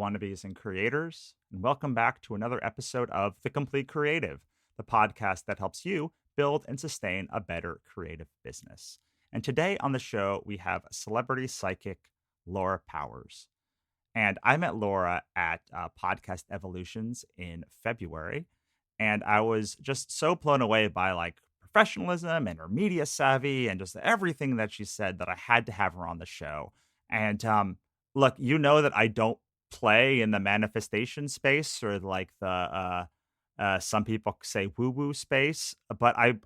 wannabes and creators, and welcome back to another episode of The Complete Creative, the podcast that helps you build and sustain a better creative business. And today on the show, we have celebrity psychic Laura Powers. And I met Laura at Podcast Evolutions in February, and I was just so blown away by like professionalism and her media savvy and just everything that she said that I had to have her on the show. And look, you know that I don't play in the manifestation space or like the some people say woo woo space, but I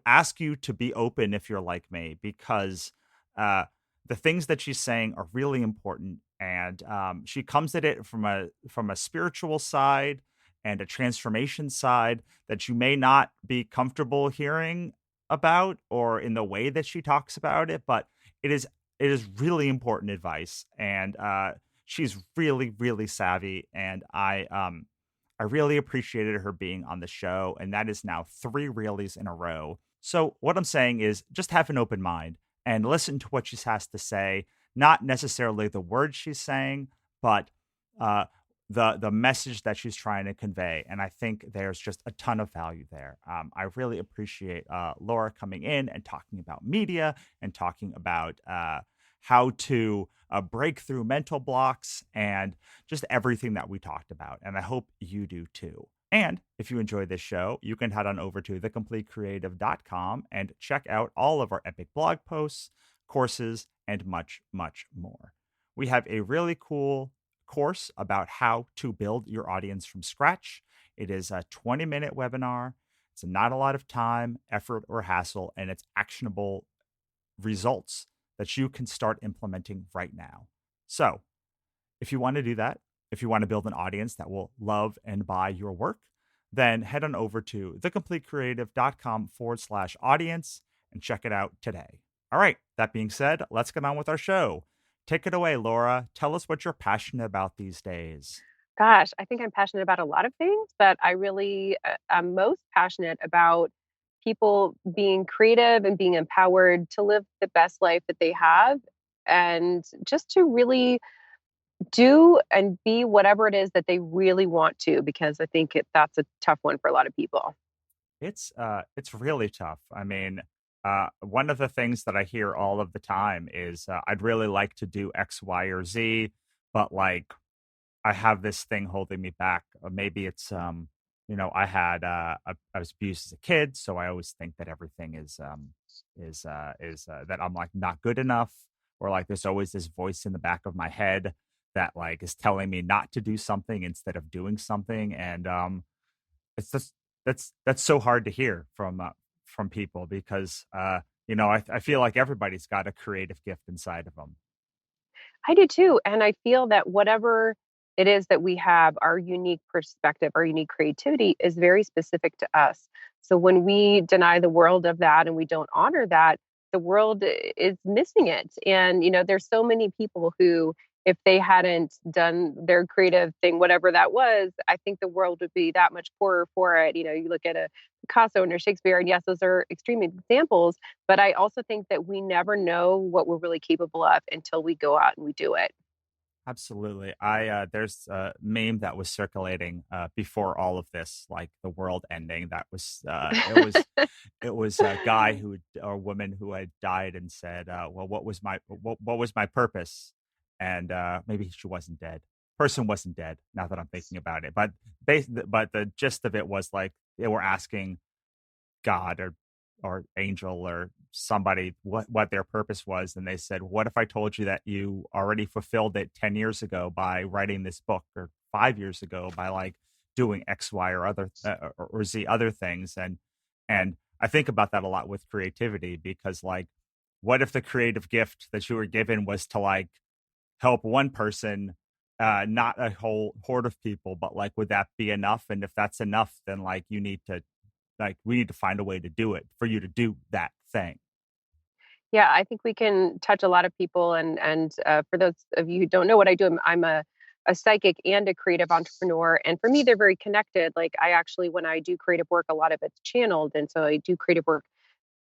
ask you to be open if you're like me because uh, the things that she's saying are really important, and she comes at it from a spiritual side and a transformation side that you may not be comfortable hearing about or in the way that she talks about it, but it is it is really important advice, and she's really really savvy, and I really appreciated her being on the show, and that is now three reelies in a row. So what I'm saying is just have an open mind and listen to what she has to say, not necessarily the words she's saying, but uh, the message that she's trying to convey. And I think there's just a ton of value there. I really appreciate Laura coming in and talking about media and talking about how to break through mental blocks and just everything that we talked about. And I hope you do too. And if you enjoy this show, you can head on over to thecompletecreative.com and check out all of our epic blog posts, courses, and much, much more. We have a really cool course about how to build your audience from scratch. It is a 20-minute webinar. It's not a lot of time, effort, or hassle, and it's actionable results that you can start implementing right now. So, if you want to do that, if you want to build an audience that will love and buy your work, then head on over to thecompletecreative.com/audience and check it out today. All right, that being said, let's get on with our show. Take it away, Laura. Tell us what you're passionate about these days. Gosh, I think I'm passionate about a lot of things, but I really am most passionate about people being creative and being empowered to live the best life that they have and just to really do and be whatever it is that they really want to, because I think that's a tough one for a lot of people. It's really tough. I mean, one of the things that I hear all of the time is I'd really like to do X, Y, or Z, but like I have this thing holding me back. Or maybe it's I was abused as a kid, so I always think that everything is that I'm like not good enough, or like there's always this voice in the back of my head that like is telling me not to do something instead of doing something, and it's just that's so hard to hear from people because I feel like everybody's got a creative gift inside of them. I do too. And I feel that whatever it is that we have, our unique perspective, our unique creativity is very specific to us. So when we deny the world of that and we don't honor that, the world is missing it. And, there's so many people who, if they hadn't done their creative thing, whatever that was, I think the world would be that much poorer for it. You look at a Picasso and a Shakespeare, and yes, those are extreme examples, but I also think that we never know what we're really capable of until we go out and we do it. Absolutely. I there's a meme that was circulating before all of this, like the world ending. That was it was a guy or a woman who had died and said, "Well, what was my purpose?" And maybe she wasn't dead. Person wasn't dead. Now that I'm thinking about it, but the gist of it was like they were asking God or angel or somebody what their purpose was, and they said, what if I told you that you already fulfilled it 10 years ago by writing this book, or 5 years ago by like doing X, Y, or other or Z other things. And I think about that a lot with creativity, because like what if the creative gift that you were given was to like help one person, not a whole horde of people, but like would that be enough? And if that's enough, then like we need to find a way to do it for you to do that thing. Yeah, I think we can touch a lot of people, and for those of you who don't know what I do, I'm a psychic and a creative entrepreneur, and for me, they're very connected. Like I actually, when I do creative work, a lot of it's channeled, and so I do creative work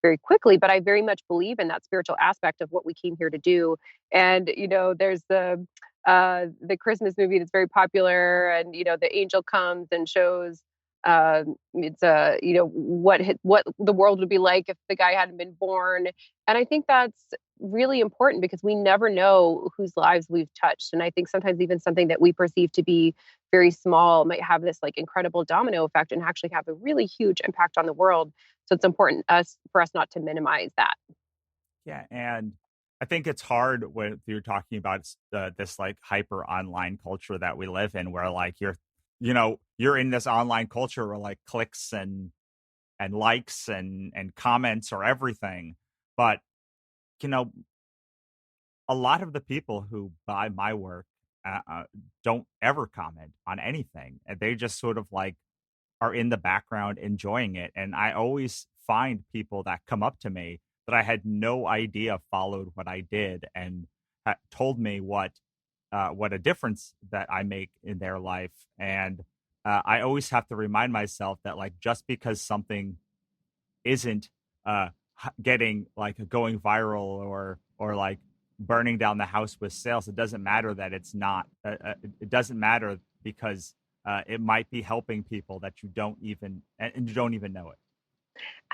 very quickly, but I very much believe in that spiritual aspect of what we came here to do. And, there's the the Christmas movie that's very popular, and the angel comes and shows it's what the world would be like if the guy hadn't been born. And I think that's really important because we never know whose lives we've touched. And I think sometimes even something that we perceive to be very small might have this like incredible domino effect and actually have a really huge impact on the world. So it's important for us not to minimize that. Yeah, and I think it's hard when you're talking about this like hyper online culture that we live in, where like you're in this online culture where like clicks and likes and comments are everything, but you know a lot of the people who buy my work don't ever comment on anything, and they just sort of like are in the background enjoying it. And I always find people that come up to me that I had no idea followed what I did and told me what a difference that I make in their life. And I always have to remind myself that like just because something isn't getting like going viral or like burning down the house with sales, it doesn't matter that it's not. It doesn't matter because it might be helping people that you don't even and you don't even know it.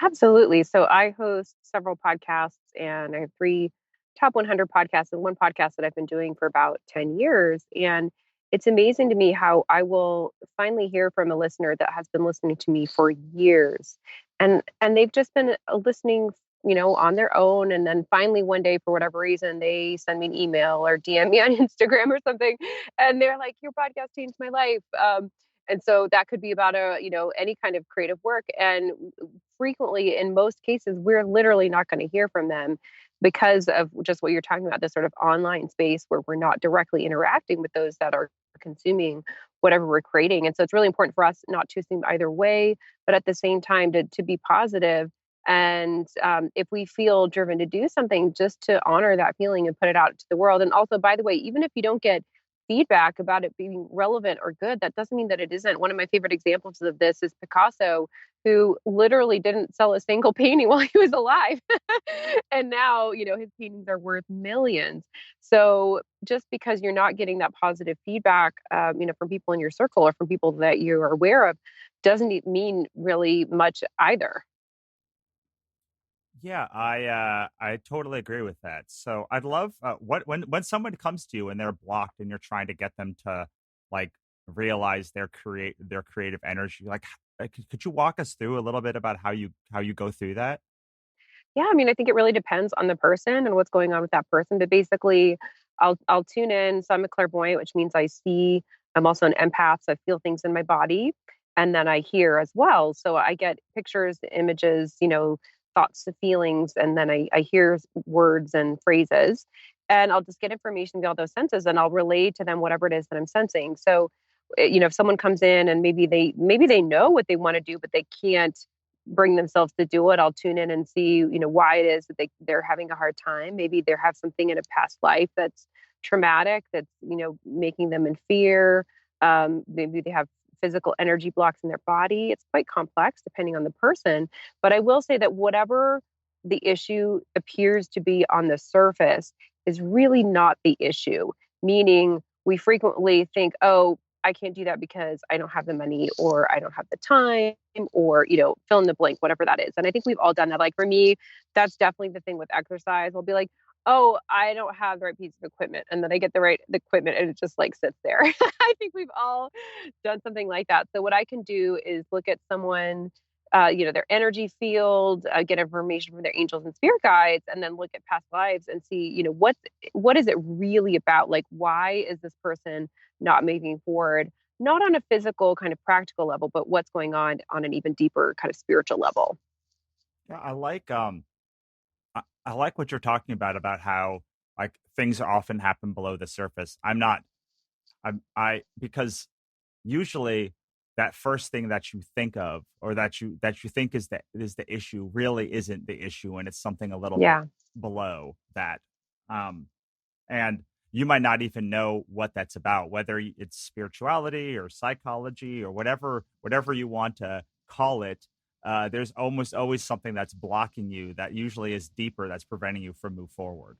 Absolutely. So I host several podcasts, and I have three top 100 podcasts and one podcast that I've been doing for about 10 years. And it's amazing to me how I will finally hear from a listener that has been listening to me for years. And they've just been listening, on their own. And then finally one day, for whatever reason, they send me an email or DM me on Instagram or something. And they're like, your podcast changed my life. And so that could be about any kind of creative work. And frequently, in most cases, we're literally not going to hear from them because of just what you're talking about, this sort of online space where we're not directly interacting with those that are consuming whatever we're creating. And so it's really important for us not to assume either way, but at the same time to be positive. And if we feel driven to do something, just to honor that feeling and put it out to the world. And also, by the way, even if you don't get feedback about it being relevant or good, that doesn't mean that it isn't. One of my favorite examples of this is Picasso, who literally didn't sell a single painting while he was alive. And now, his paintings are worth millions. So just because you're not getting that positive feedback, from people in your circle or from people that you are aware of, doesn't mean really much either. Yeah, I totally agree with that. So I'd love what when someone comes to you and they're blocked and you're trying to get them to like realize their creative energy. Like, could you walk us through a little bit about how you go through that? Yeah, I mean, I think it really depends on the person and what's going on with that person. But basically, I'll tune in. So I'm a clairvoyant, which means I see. I'm also an empath, so I feel things in my body, and then I hear as well. So I get pictures, images, thoughts, feelings, and then I hear words and phrases, and I'll just get information via all those senses, and I'll relay to them whatever it is that I'm sensing. So, if someone comes in and maybe they know what they want to do, but they can't bring themselves to do it, I'll tune in and see, why it is that they're having a hard time. Maybe they have something in a past life that's traumatic, that's, making them in fear. Maybe they have physical energy blocks in their body. It's quite complex depending on the person. But I will say that whatever the issue appears to be on the surface is really not the issue. Meaning we frequently think, oh, I can't do that because I don't have the money or I don't have the time or, fill in the blank, whatever that is. And I think we've all done that. Like for me, that's definitely the thing with exercise. I'll be like, oh, I don't have the right piece of equipment. And then I get the right equipment and it just like sits there. I think we've all done something like that. So what I can do is look at someone, their energy field, get information from their angels and spirit guides, and then look at past lives and see, what is it really about? Like, why is this person not moving forward? Not on a physical kind of practical level, but what's going on an even deeper kind of spiritual level. Yeah, I like what you're talking about how like things often happen below the surface. I'm not I because usually that first thing that you think of or that you think is the issue really isn't the issue, and it's something a little bit Yeah. below that. Um and you might not even know what that's about, whether it's spirituality or psychology or whatever you want to call it. There's almost always something that's blocking you that usually is deeper, that's preventing you from move forward.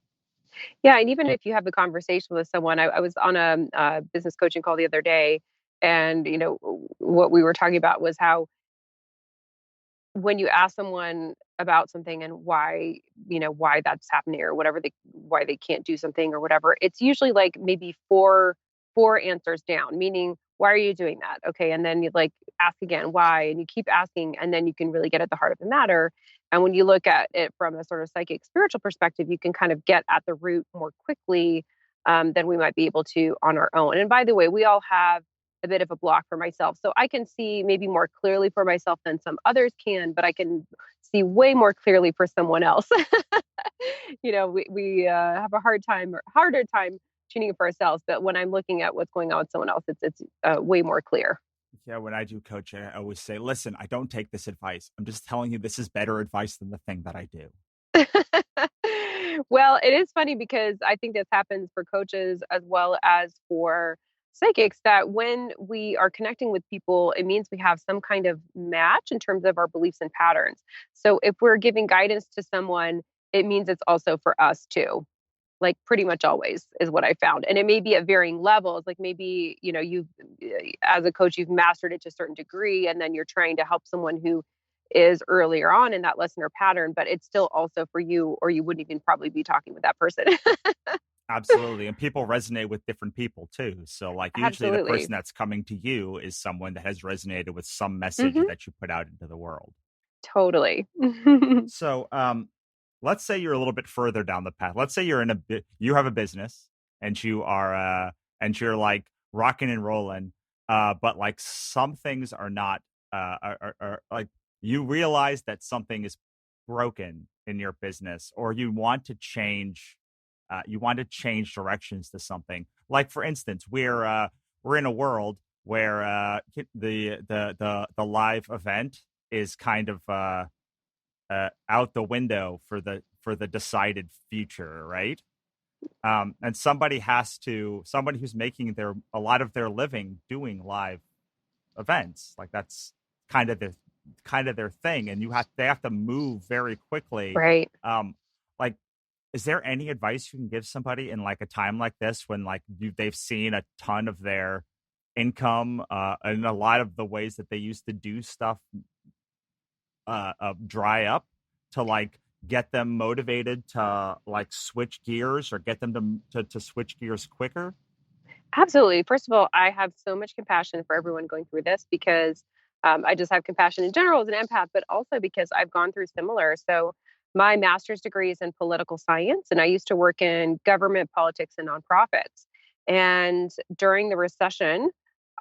Yeah, and even if you have a conversation with someone, I was on a business coaching call the other day, and what we were talking about was how when you ask someone about something and why that's happening or why they can't do something or whatever, it's usually like maybe four answers down, meaning why are you doing that? Okay, and then you like ask again why, and you keep asking, and then you can really get at the heart of the matter. And when you look at it from a sort of psychic spiritual perspective, you can kind of get at the root more quickly than we might be able to on our own. And by the way, we all have a bit of a block for myself. So I can see maybe more clearly for myself than some others can, but I can see way more clearly for someone else. We have a harder time tuning it for ourselves. But when I'm looking at what's going on with someone else, it's way more clear. Yeah, when I do coaching, I always say, listen, I don't take this advice. I'm just telling you this is better advice than the thing that I do. Well, it is funny because I think this happens for coaches as well as for psychics that when we are connecting with people, it means we have some kind of match in terms of our beliefs and patterns. So if we're giving guidance to someone, it means it's also for us too. Like pretty much always is what I found. And it may be at varying levels. Like maybe, you've, as a coach, you've mastered it to a certain degree, and then you're trying to help someone who is earlier on in that lesson or pattern, but it's still also for you, or you wouldn't even probably be talking with that person. Absolutely. And people resonate with different people too. So, like, usually the Absolutely. person that's coming to you is someone that has resonated with some message Hmm. that you put out into the world. Totally. So, let's say you're a little bit further down the path. Let's say you're you have a business and and you're like rocking and rolling, but like some things are not, like you realize that something is broken in your business, or you want to change directions to something. Like for instance, we're in a world where the live event is kind of out the window for the decided future, right? And somebody who's making a lot of their living doing live events, like that's kind of the kind of their thing, and they have to move very quickly. Right. Um, like, is there any advice you can give somebody in like a time like this when like they've seen a ton of their income and a lot of the ways that they used to do stuff dry up, to like get them motivated to like switch gears or get them to switch gears quicker? Absolutely. First of all, I have so much compassion for everyone going through this because I just have compassion in general as an empath, but also because I've gone through similar. So, my master's degree is in political science, and I used to work in government, politics, and nonprofits. And during the recession,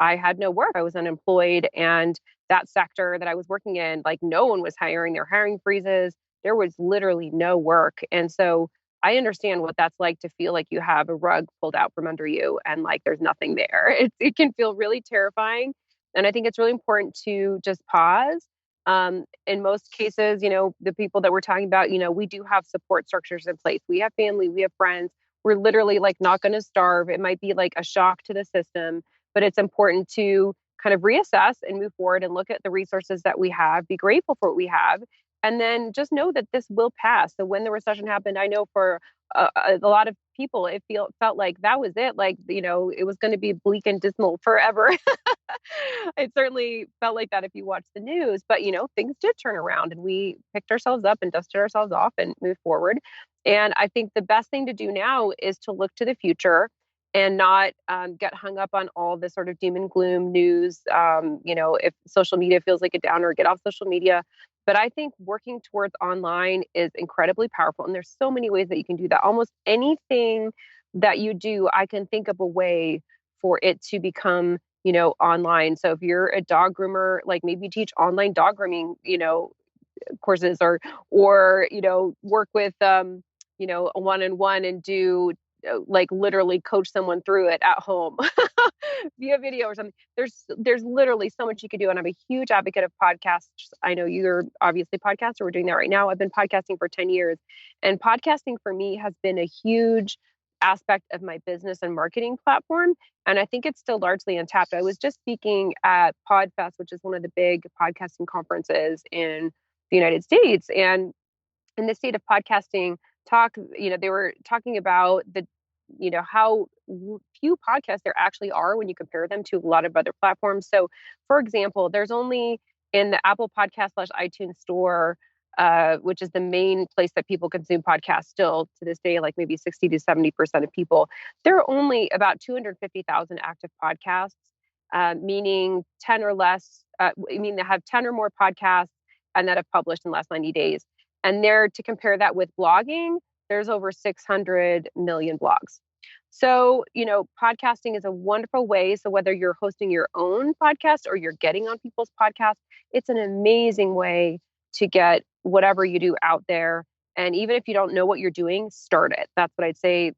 I had no work. I was unemployed. And that sector that I was working in, like no one was hiring, there were hiring freezes. There was literally no work. And so, I understand what that's like to feel like you have a rug pulled out from under you and like there's nothing there. It can feel really terrifying. And I think it's really important to just pause. In most cases, the people that we're talking about, we do have support structures in place. We have family, we have friends. We're literally like not going to starve. It might be like a shock to the system, but it's important to kind of reassess and move forward and look at the resources that we have, be grateful for what we have, and then just know that this will pass. So when the recession happened, I know for a lot of people, felt like that was it. Like, it was going to be bleak and dismal forever. It certainly felt like that if you watch the news, but things did turn around and we picked ourselves up and dusted ourselves off and moved forward. And I think the best thing to do now is to look to the future and not get hung up on all this sort of doom and gloom news. If social media feels like a downer, get off social media. But I think working towards online is incredibly powerful. And there's so many ways that you can do that. Almost anything that you do, I can think of a way for it to become, online. So if you're a dog groomer, like maybe teach online dog grooming, courses, or work with a one-on-one and do like literally coach someone through it at home via video or something. There's literally so much you could do, and I'm a huge advocate of podcasts. I know you're obviously a podcaster. We're doing that right now. I've been podcasting for 10 years, and podcasting for me has been a huge aspect of my business and marketing platform, and I think it's still largely untapped. I was just speaking at PodFest, which is one of the big podcasting conferences in the United States, and in the state of podcasting, talk, they were talking about how few podcasts there actually are when you compare them to a lot of other platforms. So, for example, there's only in the Apple Podcast slash iTunes store, which is the main place that people consume podcasts still to this day, like maybe 60 to 70% of people, there are only about 250,000 active podcasts, meaning 10 or less, they have 10 or more podcasts and that have published in the last 90 days. And there, to compare that with blogging, there's over 600 million blogs. So, podcasting is a wonderful way. So whether you're hosting your own podcast or you're getting on people's podcasts, it's an amazing way to get whatever you do out there. And even if you don't know what you're doing, start it. That's what I'd say.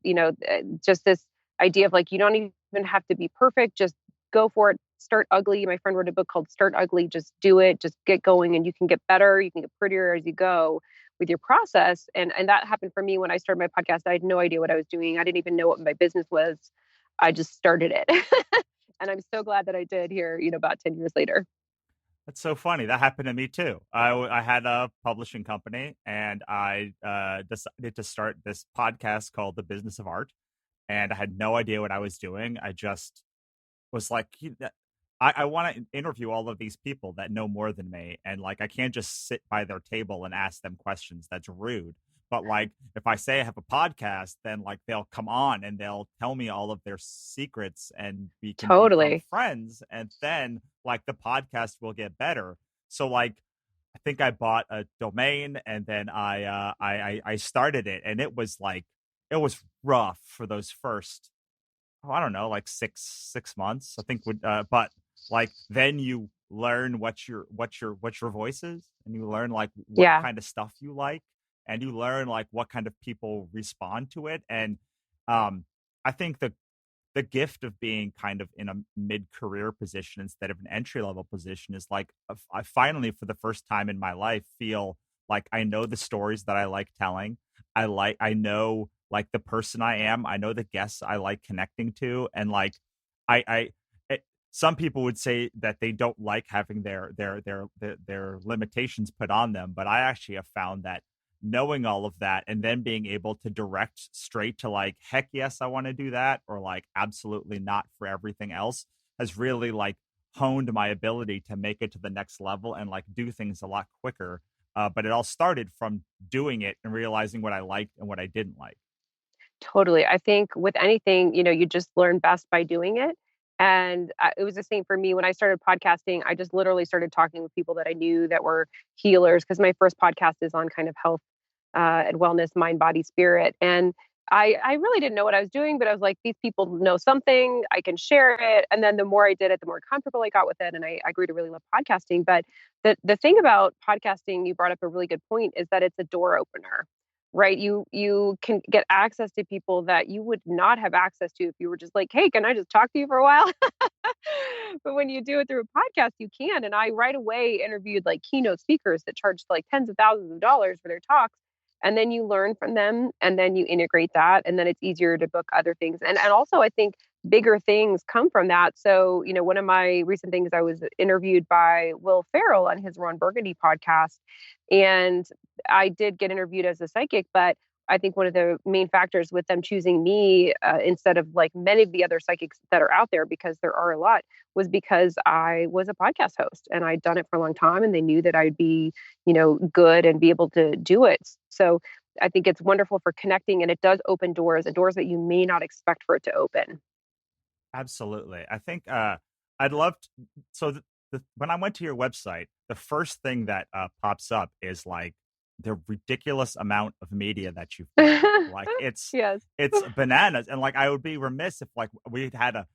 Just this idea of like, you don't even have to be perfect. Just go for it. Start ugly. My friend wrote a book called Start Ugly. Just do it. Just get going, and you can get better. You can get prettier as you go with your process. And that happened for me when I started my podcast. I had no idea what I was doing. I didn't even know what my business was. I just started it. And I'm so glad that I did here, about 10 years later. That's so funny. That happened to me too. I had a publishing company, and I decided to start this podcast called The Business of Art. And I had no idea what I was doing. I just was like, I want to interview all of these people that know more than me. And like, I can't just sit by their table and ask them questions. That's rude. But like, if I say I have a podcast, then like they'll come on and they'll tell me all of their secrets, and we can become Totally. friends. And then like the podcast will get better. So like, I think I bought a domain, and then I started it, and it was rough for those first, I don't know, like six months, I think would but like then you learn what your voice is, and you learn like what Yeah, kind of stuff you like, and you learn like what kind of people respond to it. And um I think the gift of being kind of in a mid-career position instead of an entry-level position is like I finally, for the first time in my life, feel like I know the stories that I like telling. I know like the person I am. I know the guests I like connecting to, and like I some people would say that they don't like having their limitations put on them, but I actually have found that knowing all of that and then being able to direct straight to like, heck yes, I want to do that, or like absolutely not for everything else, has really like honed my ability to make it to the next level and like do things a lot quicker. But it all started from doing it and realizing what I liked and what I didn't like. totally. I think with anything, you just learn best by doing it. And it was the same for me when I started podcasting. I just literally started talking with people that I knew that were healers, because my first podcast is on kind of health and wellness, mind, body, spirit. And I really didn't know what I was doing, but I was like, these people know something, I can share it. And then the more I did it, the more comfortable I got with it. And I grew to really love podcasting. But the thing about podcasting, you brought up a really good point, is that it's a door opener, right? You can get access to people that you would not have access to if you were just like, hey, can I just talk to you for a while? But when you do it through a podcast, you can. And I right away interviewed like keynote speakers that charged like tens of thousands of dollars for their talks. And then you learn from them, and then you integrate that, and then it's easier to book other things. And also I think bigger things come from that. So, one of my recent things, I was interviewed by Will Ferrell on his Ron Burgundy podcast. And I did get interviewed as a psychic, but I think one of the main factors with them choosing me instead of like many of the other psychics that are out there, because there are a lot, was because I was a podcast host and I'd done it for a long time, and they knew that I'd be, good and be able to do it. So I think it's wonderful for connecting, and it does open doors, and doors that you may not expect for it to open. Absolutely. I think I'd love to, so when I went to your website, the first thing that pops up is like the ridiculous amount of media that you've done. Like Yes. it's bananas, and like I would be remiss if like we had a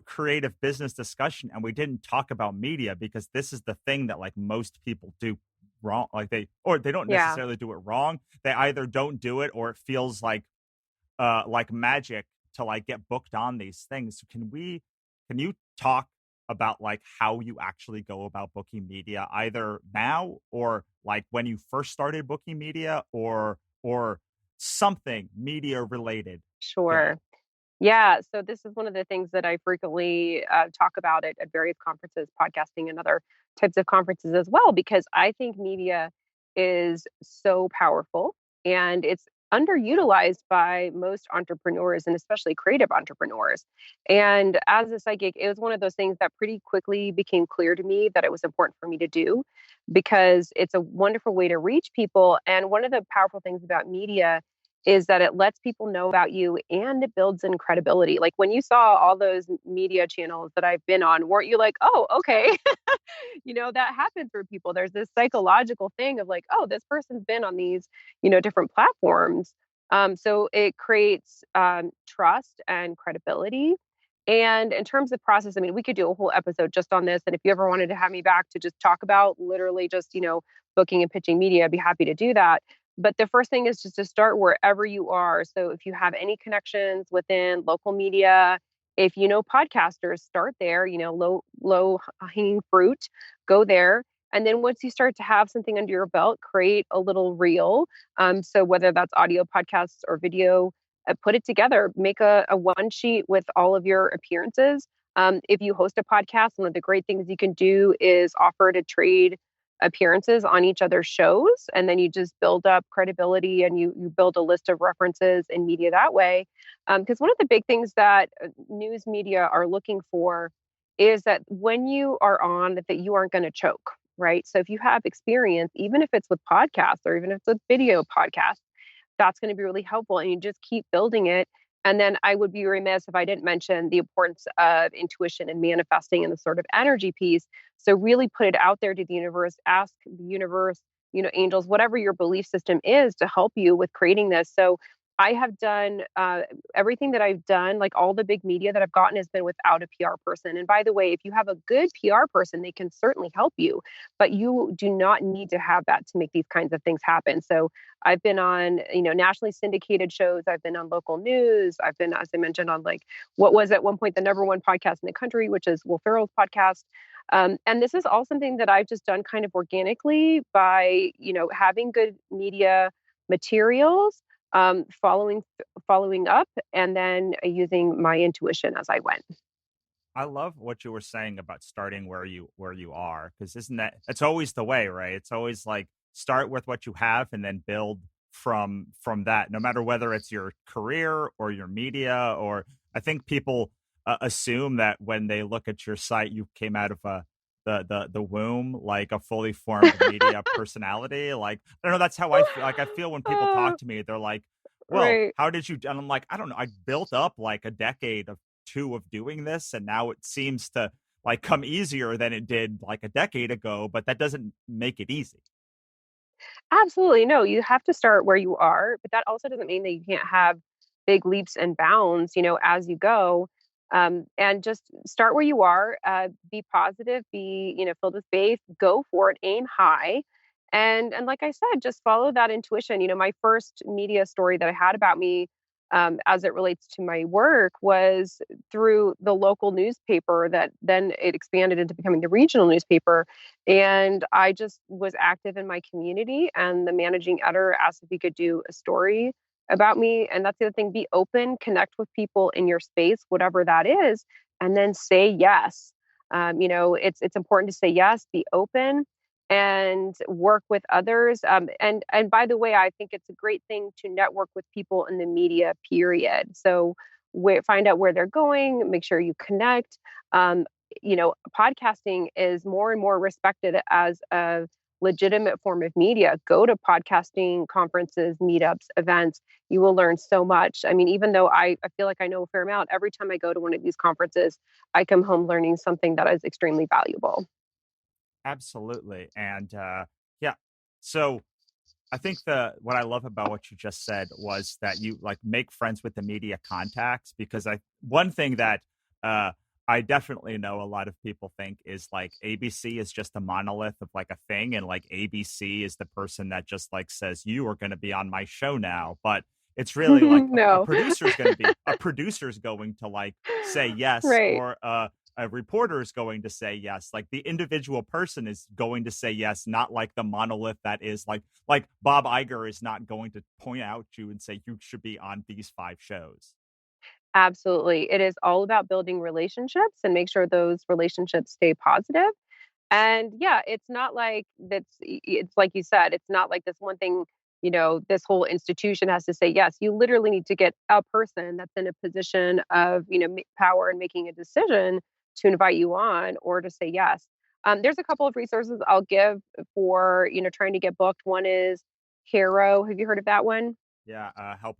creative business discussion and we didn't talk about media, because this is the thing that like most people do wrong. Like they don't Yeah. necessarily do it wrong. They either don't do it, or it feels like magic to like get booked on these things. So can you talk about like how you actually go about booking media, either now or like when you first started booking media, or something media related? Go. Sure. Yeah, so this is one of the things that I frequently talk about at various conferences, podcasting, and other types of conferences as well, because I think media is so powerful, and it's underutilized by most entrepreneurs and especially creative entrepreneurs. And as a psychic, it was one of those things that pretty quickly became clear to me that it was important for me to do because it's a wonderful way to reach people. And one of the powerful things about media is that it lets people know about you and it builds in credibility. Like when you saw all those media channels that I've been on, weren't you like, oh, okay, that happens for people. There's this psychological thing of like, oh, this person's been on these, different platforms. So it creates trust and credibility. And in terms of process, I mean, we could do a whole episode just on this. And if you ever wanted to have me back to just talk about literally just, booking and pitching media, I'd be happy to do that. But the first thing is just to start wherever you are. So if you have any connections within local media, if you know podcasters, start there, low hanging fruit, go there. And then once you start to have something under your belt, create a little reel. So whether that's audio podcasts or video, put it together, make a one sheet with all of your appearances. If you host a podcast, one of the great things you can do is offer to trade appearances on each other's shows. And then you just build up credibility and you build a list of references in media that way. Because one of the big things that news media are looking for is that when you are on, that you aren't going to choke, right? So if you have experience, even if it's with podcasts or even if it's a video podcast, that's going to be really helpful. And you just keep building it. And then I would be remiss if I didn't mention the importance of intuition and manifesting and the sort of energy piece. So really put it out there to the universe, ask the universe, angels, whatever your belief system is to help you with creating this. So I have done everything that I've done, like all the big media that I've gotten has been without a PR person. And by the way, if you have a good PR person, they can certainly help you, but you do not need to have that to make these kinds of things happen. So I've been on, nationally syndicated shows. I've been on local news. I've been, as I mentioned, on like what was at one point the number one podcast in the country, which is Will Ferrell's podcast. And this is all something that I've just done kind of organically by, having good media materials, following up, and then using my intuition as I went. I love what you were saying about starting where you are, because isn't it's always the way, right? It's always like start with what you have and then build from that, no matter whether it's your career or your media. Or I think people assume that when they look at your site, you came out of the womb like a fully formed media personality. Like I don't know, that's how I feel. Like I feel when people talk to me, they're like, well, Right. how did you, and I'm like, I don't know, I built up like a decade of two of doing this, and now it seems to like come easier than it did like a decade ago, but that doesn't make it easy. Absolutely. No, you have to start where you are, but that also doesn't mean that you can't have big leaps and bounds, as you go. And just start where you are, be positive, be, filled with faith, go for it, aim high. And like I said, just follow that intuition. My first media story that I had about me, as it relates to my work was through the local newspaper that then it expanded into becoming the regional newspaper. And I just was active in my community, and the managing editor asked if he could do a story about me. And that's the other thing, be open, connect with people in your space, whatever that is, and then say yes. It's important to say yes, be open, and work with others. And by the way, I think it's a great thing to network with people in the media, period. So find out where they're going, make sure you connect. Um, Podcasting is more and more respected as a legitimate form of media. Go to podcasting conferences, meetups, events. You will learn so much. I mean, even though I feel like I know a fair amount, every time I go to one of these conferences, I come home learning something that is extremely valuable. Absolutely. And yeah, so I think the what I love about what you just said was that you like make friends with the media contacts, because I one thing that uh I definitely know a lot of people think is like ABC is just a monolith of like a thing, and like ABC is the person that just like says you are going to be on my show now, but it's really like a No. producer's going to be a producer's going to like say yes, Right. or a reporter is going to say yes. Like the individual person is going to say yes, not like the monolith that is like Bob Iger is not going to point out you and say you should be on these five shows. Absolutely. It is all about building relationships and make sure those relationships stay positive. And yeah, it's not like it's like you said, it's not like this one thing, this whole institution has to say yes. You literally need to get a person that's in a position of, power and making a decision to invite you on or to say yes. There's a couple of resources I'll give for, trying to get booked. One is Hero. Have you heard of that one? Yeah, help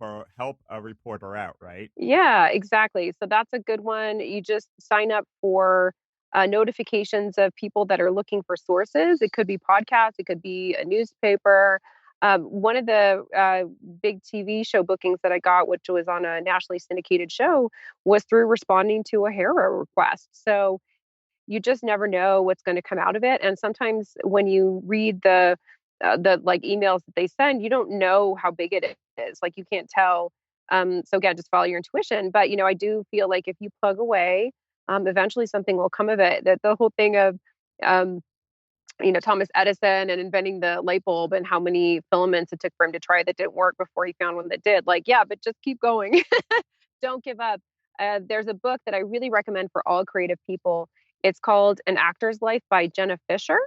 a reporter out, right? Yeah, exactly. So that's a good one. You just sign up for notifications of people that are looking for sources. It could be podcasts, it could be a newspaper. One of the big TV show bookings that I got, which was on a nationally syndicated show, was through responding to a HERO request. So you just never know what's going to come out of it. And sometimes when you read the like emails that they send, you don't know how big it is. Like you can't tell. So again, just follow your intuition. But I do feel like if you plug away, eventually something will come of it. That the whole thing of um, Thomas Edison and inventing the light bulb and how many filaments it took for him to try that didn't work before he found one that did. Like, yeah, but just keep going. Don't give up. There's a book that I really recommend for all creative people. It's called An Actor's Life by Jenna Fisher.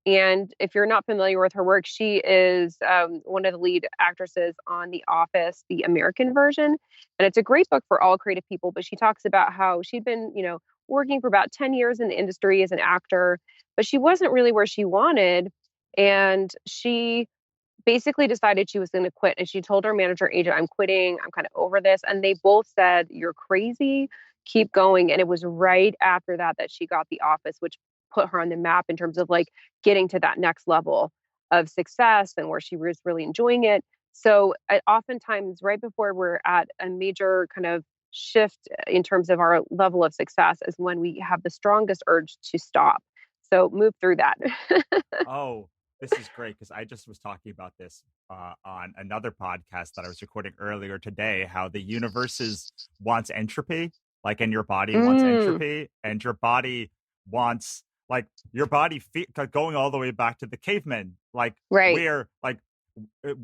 And if you're not familiar with her work, she is one of the lead actresses on The Office, the American version. And it's a great book for all creative people. But she talks about how she'd been, working for about 10 years in the industry as an actor, but she wasn't really where she wanted. And she basically decided she was going to quit. And she told her manager agent, I'm quitting. I'm kind of over this. And they both said, you're crazy. Keep going. And it was right after that that she got The Office, which put her on the map in terms of like getting to that next level of success and where she was really enjoying it. So oftentimes, right before we're at a major kind of shift in terms of our level of success, is when we have the strongest urge to stop. So move through that. Oh, this is great because I just was talking about this on another podcast that I was recording earlier today. How the wants entropy, like, and your body wants Mm, entropy, and your body wants like your body going all the way back to the cavemen, like right, where like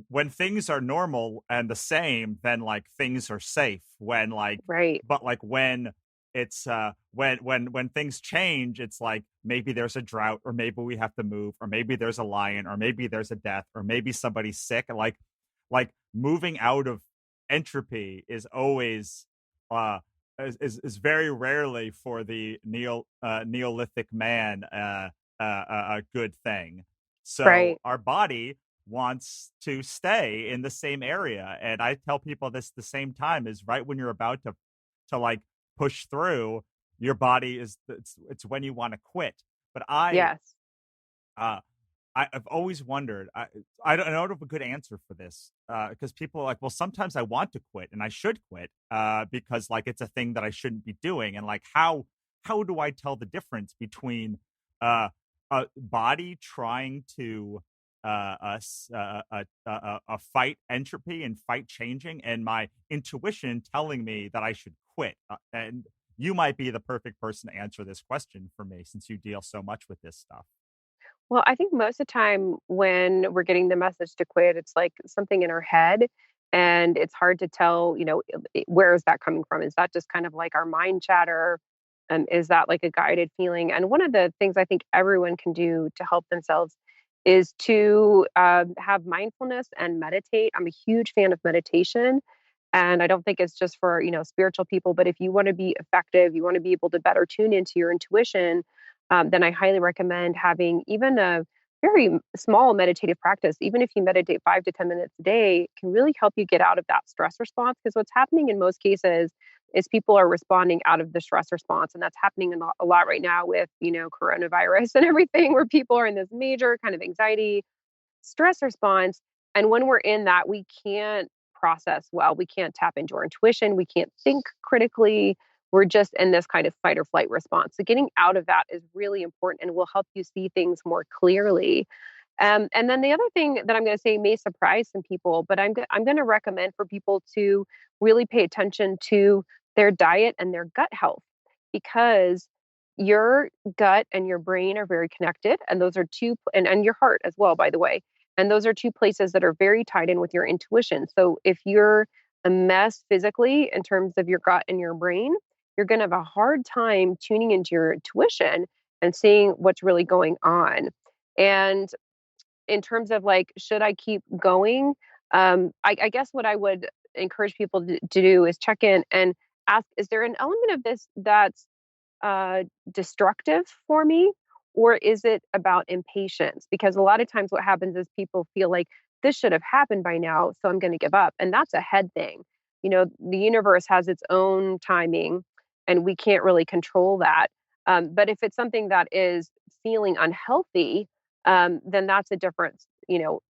when things are normal and the same, then like things are safe. When like, right. but like when it's when things change, it's like maybe there's a drought, or maybe we have to move, or maybe there's a lion, or maybe there's a death, or maybe somebody's sick. Like moving out of entropy is always is very rarely for the Neolithic man a good thing. So Right. our body wants to stay in the same area, and I tell people this the same time is right when you're about to like push through, your body is it's when you want to quit. But Yes. uh I've always wondered. I don't have a good answer for this because people are like, well, sometimes I want to quit and I should quit because like it's a thing that I shouldn't be doing. And like, how do I tell the difference between uh, a body trying to fight entropy and fight changing, and my intuition telling me that I should quit? And you might be the perfect person to answer this question for me since you deal so much with this stuff. Well, I think most of the time when we're getting the message to quit, it's like something in our head. And it's hard to tell, where is that coming from? Is that just kind of like our mind chatter? Is that like a guided feeling? And one of the things I think everyone can do to help themselves is to have mindfulness and meditate. I'm a huge fan of meditation. And I don't think it's just for, spiritual people, but if you want to be effective, you want to be able to better tune into your intuition, then I highly recommend having even a very small meditative practice. Even if you meditate 5 to 10 minutes a day, can really help you get out of that stress response. Because what's happening in most cases is people are responding out of the stress response. And that's happening a lot right now with, coronavirus and everything, where people are in this major kind of anxiety stress response. And when we're in that, we can't process well. We can't tap into our intuition. We can't think critically. We're just in this kind of fight or flight response. So getting out of that is really important and will help you see things more clearly. And then the other thing that I'm going to say may surprise some people, but I'm going to recommend for people to really pay attention to their diet and their gut health, because your gut and your brain are very connected, and those are and your heart as well, by the way. And those are two places that are very tied in with your intuition. So if you're a mess physically in terms of your gut and your brain, you're going to have a hard time tuning into your intuition and seeing what's really going on. And in terms of like, should I keep going? I guess what I would encourage people to do is check in and ask, is there an element of this that's destructive for me? Or is it about impatience? Because a lot of times what happens is people feel like this should have happened by now, so I'm going to give up. And that's a head thing. The universe has its own timing and we can't really control that. But if it's something that is feeling unhealthy, then that's a different,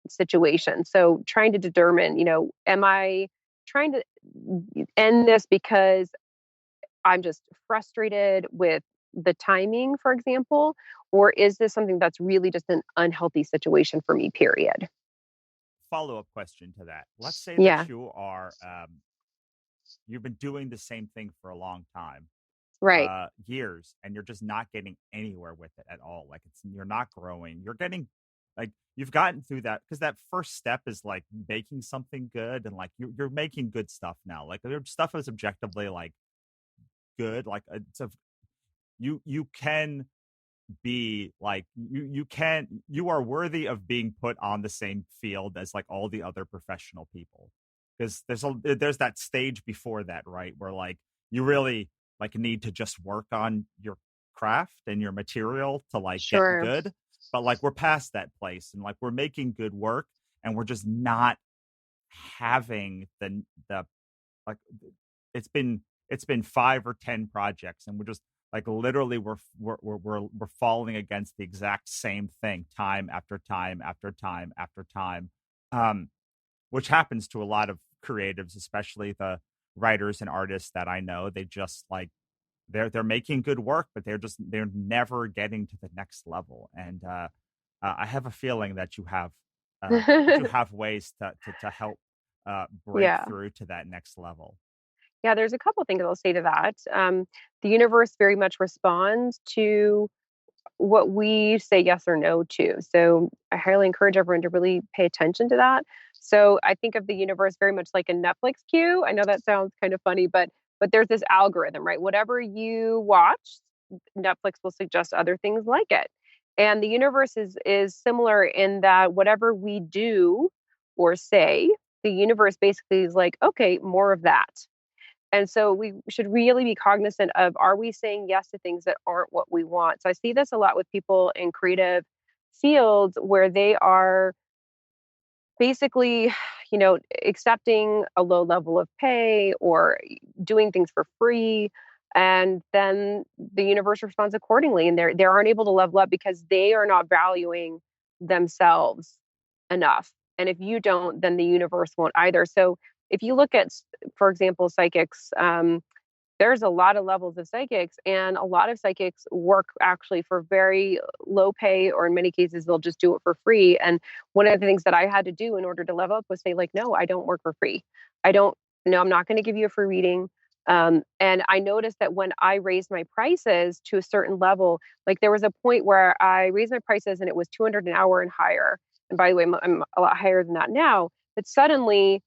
situation. So trying to determine, am I trying to end this because I'm just frustrated with the timing, for example? Or is this something that's really just an unhealthy situation for me, period? Follow-up question to that. Let's say that Yeah, you've been doing the same thing for a long time, right. years, and you're just not getting anywhere with it at all. Like you're not growing. You're getting like you've gotten through that because that first step is like making something good, and like you're making good stuff now. Like your stuff is objectively like good. Like you can be like you are worthy of being put on the same field as like all the other professional people, because there's that stage before that, right, where like you really like need to just work on your craft and your material to like get Sure. good. But like we're past that place and like we're making good work, and we're just not having the like it's been 5 or 10 projects, and we're just like literally we're falling against the exact same thing time after time after time after time, um which happens to a lot of creatives, especially the writers and artists that I know. They just like they're making good work, but they're never getting to the next level. And I have a feeling that you have ways to help break Yeah. through to that next level. Yeah, there's a couple things I'll say to that. The universe very much responds to what we say yes or no to. So I highly encourage everyone to really pay attention to that. So I think of the universe very much like a Netflix queue. I know that sounds kind of funny, but there's this algorithm, right? Whatever you watch, Netflix will suggest other things like it. And the universe is similar in that whatever we do or say, the universe basically is like, okay, more of that. And so we should really be cognizant of, are we saying yes to things that aren't what we want? So I see this a lot with people in creative fields where they are basically, accepting a low level of pay or doing things for free. And then the universe responds accordingly, and they aren't able to level up because they are not valuing themselves enough. And if you don't, then the universe won't either. So if you look at, for example, psychics, there's a lot of levels of psychics, and a lot of psychics work actually for very low pay, or in many cases they'll just do it for free. And one of the things that I had to do in order to level up was say, like, no, I don't work for free. I don't No, I'm not going to give you a free reading. And I noticed that when I raised my prices to a certain level, like there was a point where I raised my prices and it was 200 an hour and higher. And by the way, I'm a lot higher than that now. But suddenly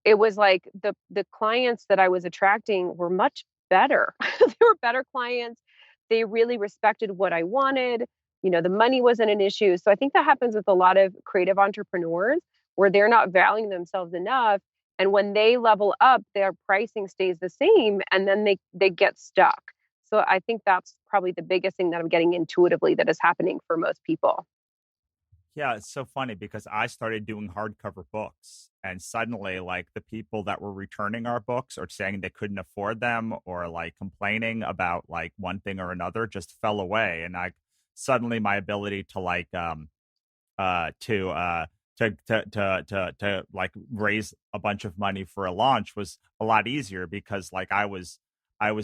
it was like the clients that I was attracting were much better. They were better clients. They really respected what I wanted. The money wasn't an issue. So I think that happens with a lot of creative entrepreneurs where they're not valuing themselves enough. And when they level up, their pricing stays the same and then they get stuck. So I think that's probably the biggest thing that I'm getting intuitively that is happening for most people. Yeah, it's so funny because I started doing hardcover books, and suddenly, like, the people that were returning our books or saying they couldn't afford them or like complaining about like one thing or another just fell away. And I suddenly my ability to like to to like raise a bunch of money for a launch was a lot easier because like I was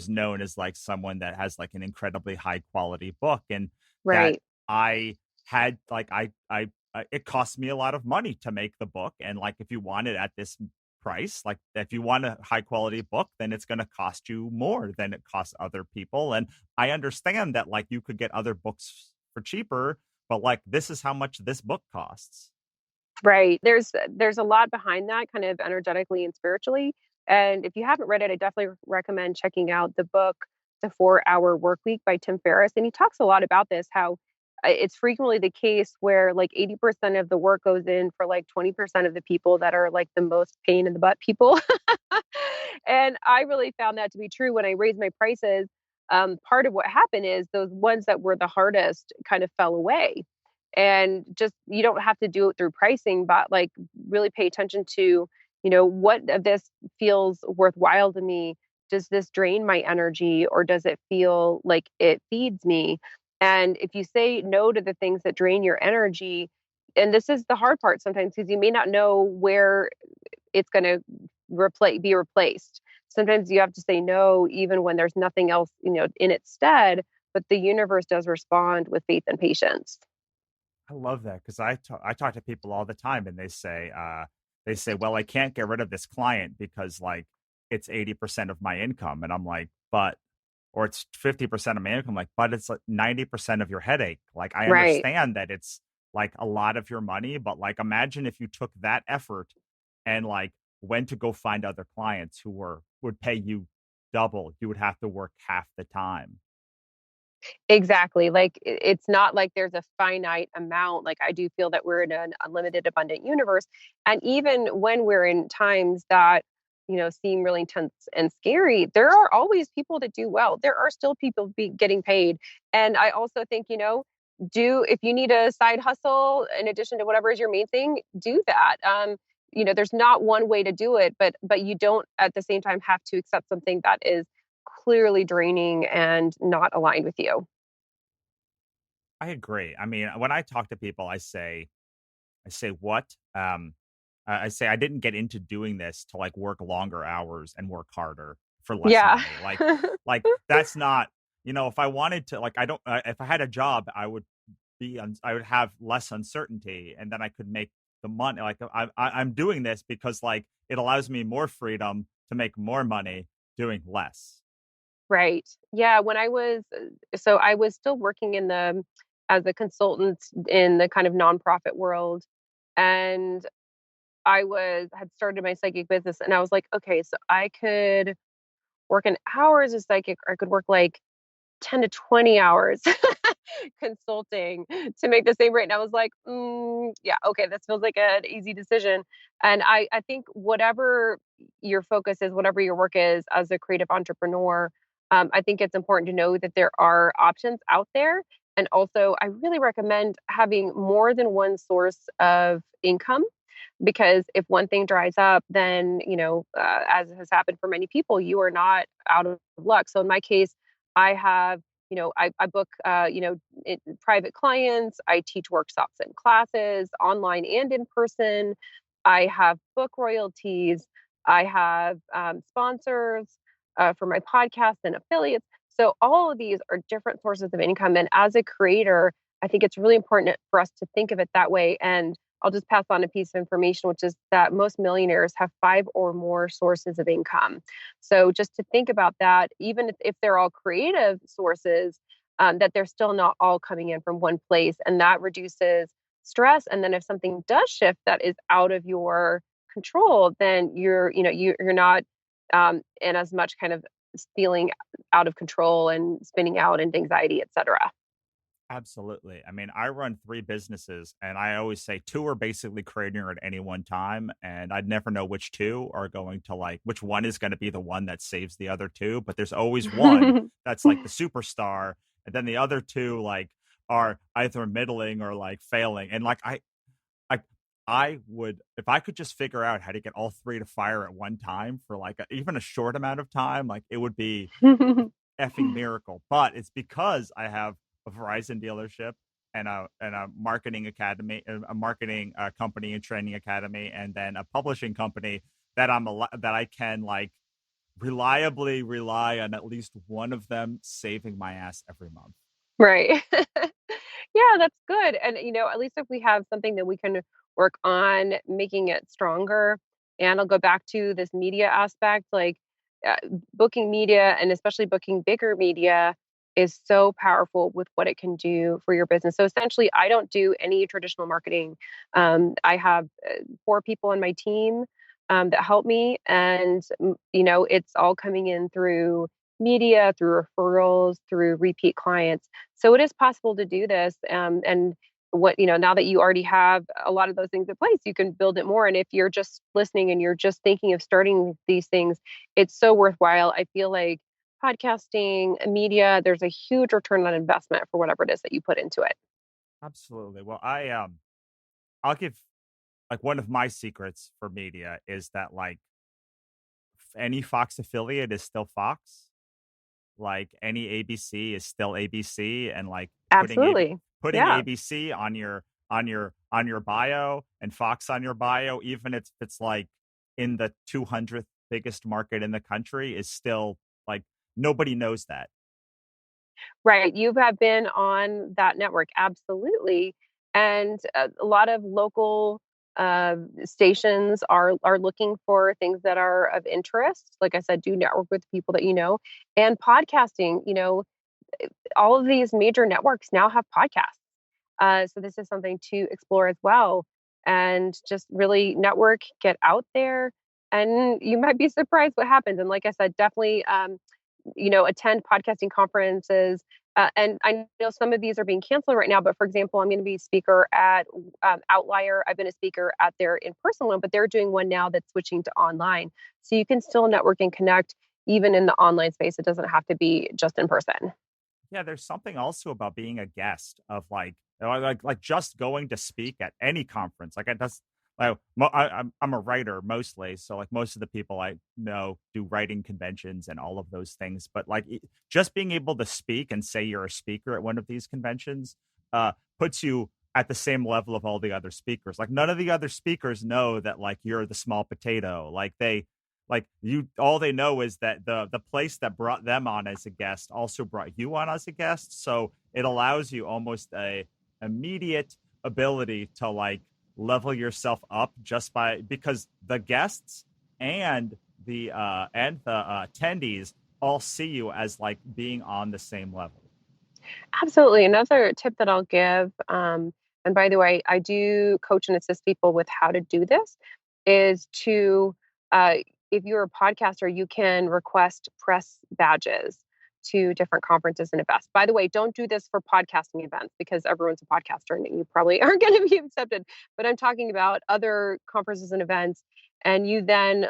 known as like someone that has like an incredibly high quality book, and that Right. I had like it cost me a lot of money to make the book. And like if you want it at this price, like if you want a high quality book, then it's going to cost you more than it costs other people. And I understand that like you could get other books for cheaper, but like this is how much this book costs. Right. There's a lot behind that kind of energetically and spiritually. And if you haven't read it, I definitely recommend checking out the book The 4 Hour Work Week by Tim Ferriss. And he talks a lot about this, how it's frequently the case where like 80% of the work goes in for like 20% of the people that are like the most pain in the butt people. And I really found that to be true when I raised my prices. Part of what happened is those ones that were the hardest kind of fell away. And just you don't have to do it through pricing, but like really pay attention to, what of this feels worthwhile to me. Does this drain my energy or does it feel like it feeds me? And if you say no to the things that drain your energy, and this is the hard part sometimes because you may not know where it's going to be replaced. Sometimes you have to say no even when there's nothing else, in its stead, but the universe does respond with faith and patience. I love that because I talk to people all the time and they say, well, I can't get rid of this client because like it's 80% of my income. And I'm like, but or it's 50% of my income, like, but it's like 90% of your headache. Like I Right. understand that it's like a lot of your money, but like imagine if you took that effort and like went to go find other clients who would pay you double, you would have to work half the time. Exactly. Like it's not like there's a finite amount. Like I do feel that we're in an unlimited, abundant universe. And even when we're in times that, seem really intense and scary, there are always people that do well. There are still people getting paid. And I also think, do if you need a side hustle in addition to whatever is your main thing, do that. There's not one way to do it, but you don't at the same time have to accept something that is clearly draining and not aligned with you. I agree. I mean, when I talk to people, I say what? I say I didn't get into doing this to like work longer hours and work harder for less Yeah. money. Like that's not, if I wanted to, like, I don't, if I had a job, I would have less uncertainty and then I could make the money. Like I'm doing this because like it allows me more freedom to make more money doing less. Right. Yeah, when I was still working as a consultant in the kind of nonprofit world, and had started my psychic business, and I was like, okay, so I could work an hour as a psychic, or I could work like 10 to 20 hours consulting to make the same rate. And I was like, yeah, okay, this feels like an easy decision. And I think whatever your focus is, whatever your work is as a creative entrepreneur, I think it's important to know that there are options out there. And also, I really recommend having more than one source of income because if one thing dries up, then, as has happened for many people, you are not out of luck. So in my case, I have, I book, private clients. I teach workshops and classes online and in person. I have book royalties. I have sponsors for my podcast and affiliates. So all of these are different sources of income. And as a creator, I think it's really important for us to think of it that way. And I'll just pass on a piece of information, which is that most millionaires have five or more sources of income. So just to think about that, even if they're all creative sources, that they're still not all coming in from one place, and that reduces stress. And then if something does shift that is out of your control, then you're not in as much kind of feeling out of control and spinning out and anxiety, etc. Absolutely. I mean, I run three businesses and I always say two are basically creating at any one time. And I'd never know which two are going to like, which one is going to be the one that saves the other two. But there's always one that's like the superstar. And then the other two like are either middling or like failing. And like, I, I would, if I could just figure out how to get all three to fire at one time for like even a short amount of time, like it would be effing miracle. But it's because I have a Verizon dealership and a marketing academy, a marketing company and training academy, and then a publishing company that that I can like reliably rely on at least one of them saving my ass every month. Right. Yeah, that's good. And, at least if we have something that we can work on making it stronger. And I'll go back to this media aspect, like uh, booking media and especially booking bigger media is so powerful with what it can do for your business. So essentially, I don't do any traditional marketing. I have four people on my team that help me, and it's all coming in through media, through referrals, through repeat clients. So it is possible to do this. And what, now that you already have a lot of those things in place, you can build it more. And if you're just listening and you're just thinking of starting these things, it's so worthwhile. I feel like podcasting, media, there's a huge return on investment for whatever it is that you put into it. Absolutely. Well, I'll give like one of my secrets for media is that like any Fox affiliate is still Fox. Like any ABC is still ABC, and like Absolutely. putting Yeah. ABC on your bio and Fox on your bio, even if it's like in the 200th biggest market in the country, is still like nobody knows that. Right. You have been on that network. Absolutely. And a lot of local stations are looking for things that are of interest. Like I said, do network with people that you know. And podcasting, all of these major networks now have podcasts. So this is something to explore as well. And just really network, get out there, and you might be surprised what happens. And like I said, definitely attend podcasting conferences. And I know some of these are being canceled right now, but for example, I'm going to be a speaker at Outlier. I've been a speaker at their in-person one, but they're doing one now that's switching to online. So you can still network and connect even in the online space. It doesn't have to be just in person. Yeah, there's something also about being a guest of like just going to speak at any conference. Like that's like I'm a writer mostly, so like most of the people I know do writing conventions and all of those things. But like just being able to speak and say you're a speaker at one of these conventions puts you at the same level of all the other speakers. Like none of the other speakers know that like you're the small potato. Like you all they know is that the place that brought them on as a guest also brought you on as a guest, so it allows you almost a immediate ability to like level yourself up just by because the guests and the attendees all see you as like being on the same level. Absolutely. Another tip that I'll give, and by the way, I do coach and assist people with how to do this, is to, uh, if you're a podcaster, you can request press badges to different conferences and events. By the way, don't do this for podcasting events because everyone's a podcaster and you probably aren't going to be accepted. But I'm talking about other conferences and events. And you then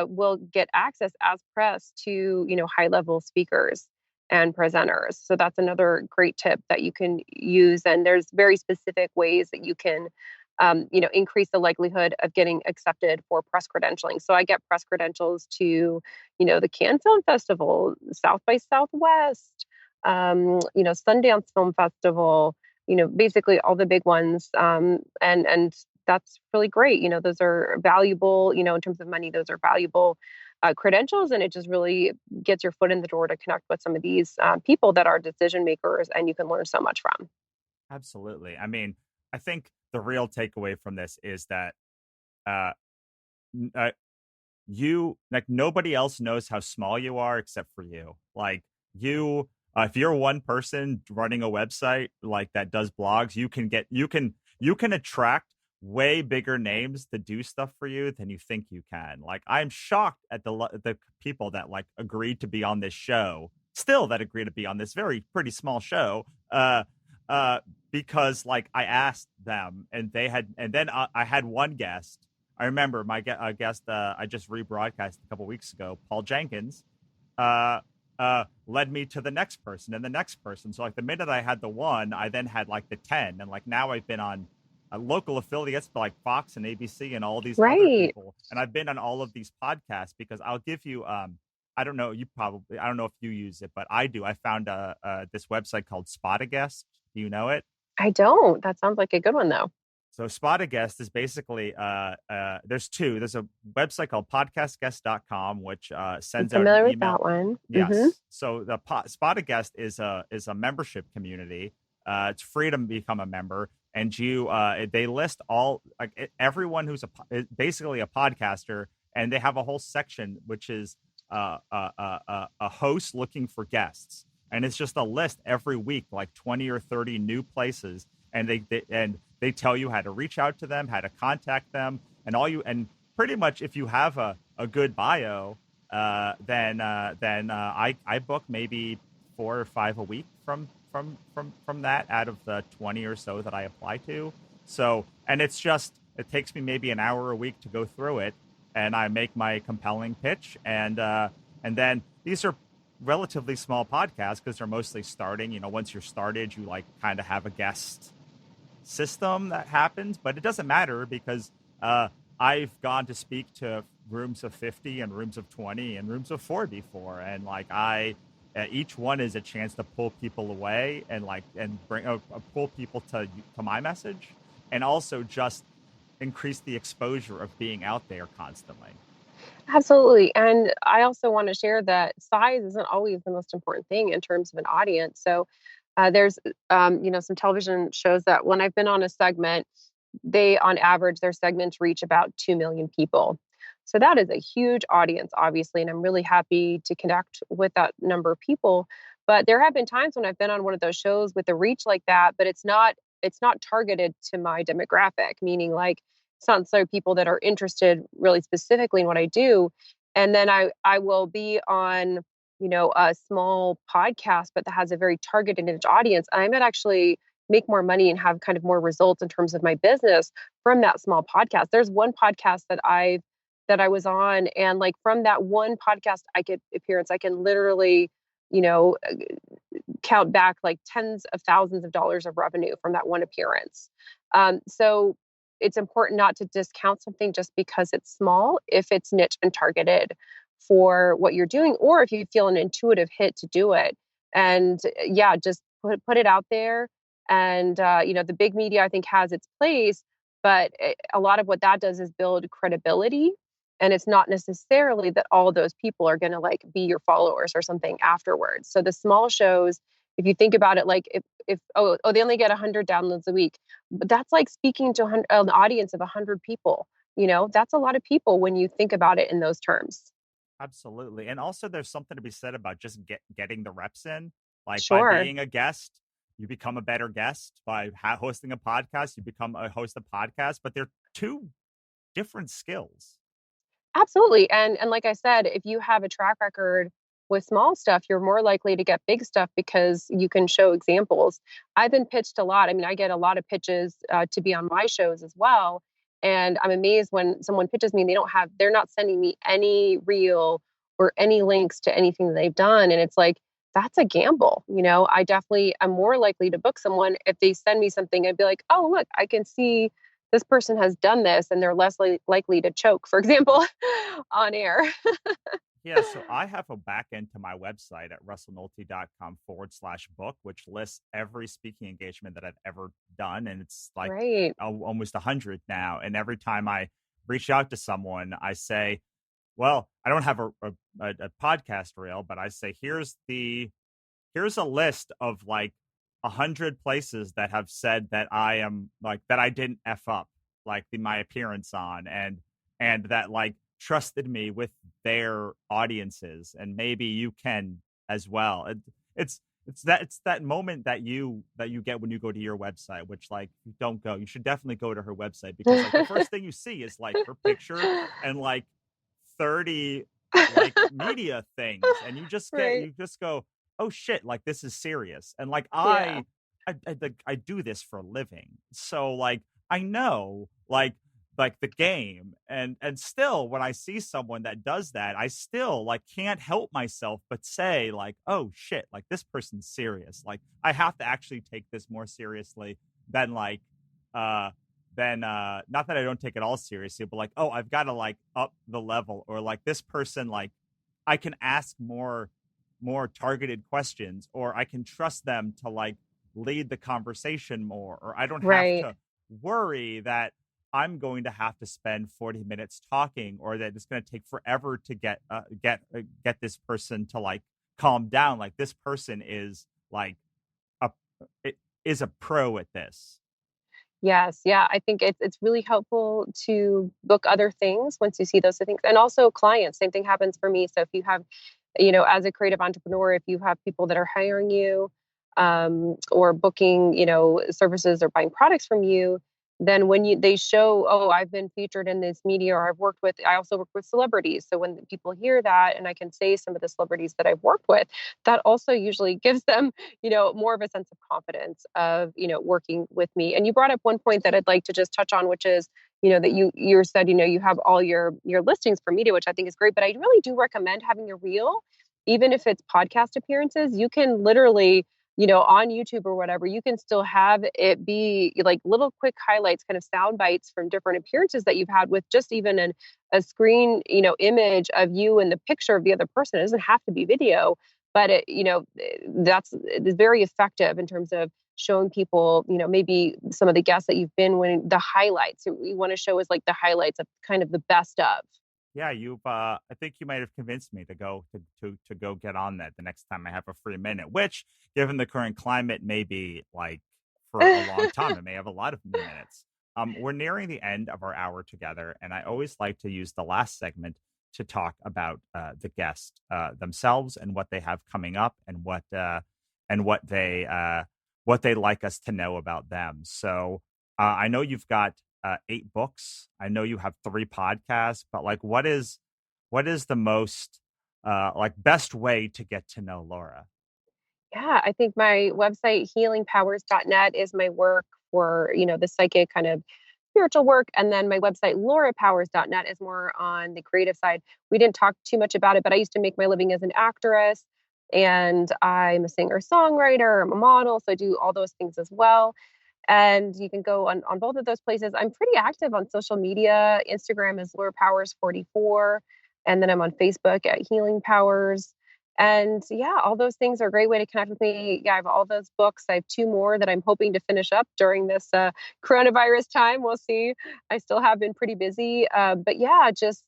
will get access as press to, high level speakers and presenters. So that's another great tip that you can use. And there's very specific ways that you can, increase the likelihood of getting accepted for press credentialing. So I get press credentials to, the Cannes Film Festival, South by Southwest, Sundance Film Festival, basically all the big ones. And that's really great. Those are valuable, in terms of money, those are valuable credentials, and it just really gets your foot in the door to connect with some of these people that are decision makers, and you can learn so much from. Absolutely. I mean, I think the real takeaway from this is that uh, you like nobody else knows how small you are except for you. Like you, if you're one person running a website like that does blogs, you can attract way bigger names to do stuff for you than you think you can. Like I'm shocked at the people that like agreed to be on this show, still that agree to be on this very pretty small show. Because like I asked them and then I had one guest. I remember my guest I just rebroadcast a couple weeks ago, Paul Jenkins, led me to the next person and the next person. So like the minute I had the one, I then had like the 10, and like now I've been on local affiliates like Fox and ABC and all these other Right. people, and I've been on all of these podcasts because I'll give you I don't know, I don't know if you use it, but I do. I found this website called Spot a Guest. Do you know it? I don't. That sounds like a good one, though. So Spot a Guest is basically there's two. There's a website called podcastguest.com, which I'm sends out an familiar with email. that one. Hmm. Yes. So the Spot a Guest is a membership community. It's free to become a member, and they list all like everyone who's basically a podcaster, and they have a whole section which is a host looking for guests, and it's just a list every week, like 20 or 30 new places, and they tell you how to reach out to them, how to contact them, and pretty much if you have a good bio, then I book maybe 4 or 5 a week from that out of the 20 or so that I apply to. So, and it takes me maybe an hour a week to go through it, and I make my compelling pitch, and then these are relatively small podcasts because they're mostly starting. Once you're started, you like kind of have a guest system that happens, but it doesn't matter because I've gone to speak to rooms of 50 and rooms of 20 and rooms of 4 before, and like each one is a chance to pull people away and bring pull people to my message, and also just increase the exposure of being out there constantly. Absolutely. And I also want to share that size isn't always the most important thing in terms of an audience. So there's, some television shows that when I've been on a segment, on average, their segments reach about 2 million people. So that is a huge audience, obviously. And I'm really happy to connect with that number of people. But there have been times when I've been on one of those shows with a reach like that, but it's not targeted to my demographic, meaning like it's not so people that are interested really specifically in what I do. And then I will be on, a small podcast, but that has a very targeted niche audience. I might actually make more money and have kind of more results in terms of my business from that small podcast. There's one podcast that I was on, and like from that one podcast I can literally, you know, count back like tens of thousands of dollars of revenue from that one appearance. So it's important not to discount something just because it's small if it's niche and targeted for what you're doing, or if you feel an intuitive hit to do it. And yeah, just put it out there. And the big media I think has its place, but a lot of what that does is build credibility. And it's not necessarily that all those people are going to like be your followers or something afterwards. So the small shows, if you think about it, like if they only get 100 downloads a week, but that's like speaking to an audience of 100 people. That's a lot of people when you think about it in those terms. Absolutely. And also there's something to be said about just getting the reps in. Like by Sure. being a guest, you become a better guest. By hosting a podcast, you become a host of podcast, but they're two different skills. Absolutely. And like I said, if you have a track record with small stuff, you're more likely to get big stuff because you can show examples. I've been pitched a lot. I mean, I get a lot of pitches to be on my shows as well. And I'm amazed when someone pitches me and they're not sending me any reel or any links to anything that they've done. And it's like, that's a gamble. I definitely am more likely to book someone if they send me something and be like, oh, look, I can see this person has done this, and they're less likely to choke, for example, on air. Yeah, so I have a back end to my website at russellnolte.com/book, which lists every speaking engagement that I've ever done. And it's like Right. almost 100 now. And every time I reach out to someone, I say, well, I don't have a podcast reel, but I say, here's a list of like 100 places that have said that I am like that I didn't F up like my appearance on, and that like trusted me with their audiences, and maybe you can as well. It's that moment that you get when you go to your website, which like you don't go. You should definitely go to her website because like the first thing you see is like her picture and like 30 like media things, and Right. you just go, oh shit, like this is serious. And like Yeah. I do this for a living, so like I know like the game, and still when I see someone that does that, I still like can't help myself but say like, oh shit, like this person's serious. Like I have to actually take this more seriously than like not that I don't take it all seriously, but like, oh, I've got to like up the level, or like this person, like I can ask more targeted questions, or I can trust them to like lead the conversation more, or I don't have Right. to worry that I'm going to have to spend 40 minutes talking, or that it's going to take forever to get this person to like calm down. Like this person is like a it is a pro at this. Yes. Yeah. I think it's really helpful to book other things once you see those things. And also clients. Same thing happens for me. So if you have, as a creative entrepreneur, if you have people that are hiring you or booking, services or buying products from you, then when they show, oh, I've been featured in this media, or I also work with celebrities. So when people hear that and I can say some of the celebrities that I've worked with, that also usually gives them, more of a sense of confidence of, working with me. And you brought up one point that I'd like to just touch on, which is, that you said, you have all your listings for media, which I think is great. But I really do recommend having a reel, even if it's podcast appearances. You can literally, on YouTube or whatever, you can still have it be like little quick highlights, kind of sound bites from different appearances that you've had, with just even a screen, image of you and the picture of the other person. It doesn't have to be video, but it's very effective in terms of showing people, maybe some of the guests that you've been winning, the highlights. We want to show is like the highlights of kind of the best of. Yeah, I think you might have convinced me to go to go get on that the next time I have a free minute, which, given the current climate, may be like for a long time. I may have a lot of minutes. We're nearing the end of our hour together, and I always like to use the last segment to talk about the guest themselves and what they have coming up, and what they like us to know about them. So I know you've got 8 books. I know you have 3 podcasts, but like, what is the most like best way to get to know Laura? Yeah, I think my website, healingpowers.net, is my work for, the psychic kind of spiritual work. And then my website, laurapowers.net, is more on the creative side. We didn't talk too much about it, but I used to make my living as an actress, and I'm a singer songwriter, I'm a model. So I do all those things as well. And you can go on both of those places. I'm pretty active on social media. Instagram is Laura Powers 44. And then I'm on Facebook at Healing Powers. And yeah, all those things are a great way to connect with me. Yeah, I have all those books. I have 2 more that I'm hoping to finish up during this coronavirus time. We'll see. I still have been pretty busy. But yeah, just,